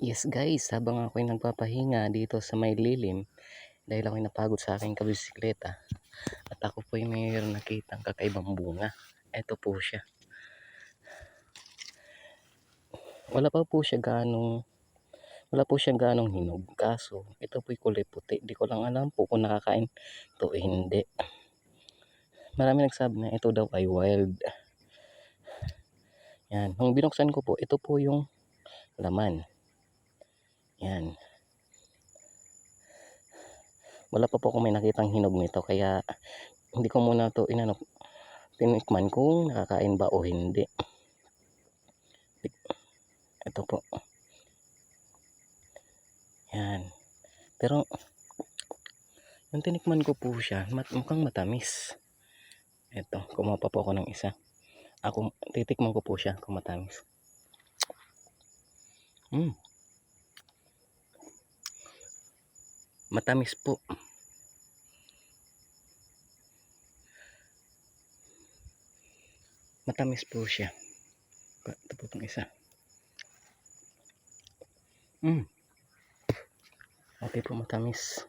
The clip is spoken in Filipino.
Yes guys, habang ako'y nagpapahinga dito sa may lilim dahil ako'y napagod sa aking kabisikleta at ako po'y mayroon nakitang kakaibang bunga. Ito po siya. Wala pa po siya wala po siya ganong hinog. Kaso ito po'y kulay puti. Di ko lang alam po kung nakakain to o hindi. Marami nagsabi na ito daw ay wild. Yan. Nung binuksan ko po, ito po yung laman. Yan. Wala pa po akong may nakitang hinog nito kaya hindi ko muna to tinikman kung nakakain ba o hindi. Ito po. Yan. Pero yung tinikman ko po siya, mukhang matamis. Ito, kumuha pa po ako ng isa. Titikman ko po siya kung matamis. Matamis po. Matamis po siya. Ito po itong isa. Okay po, matamis.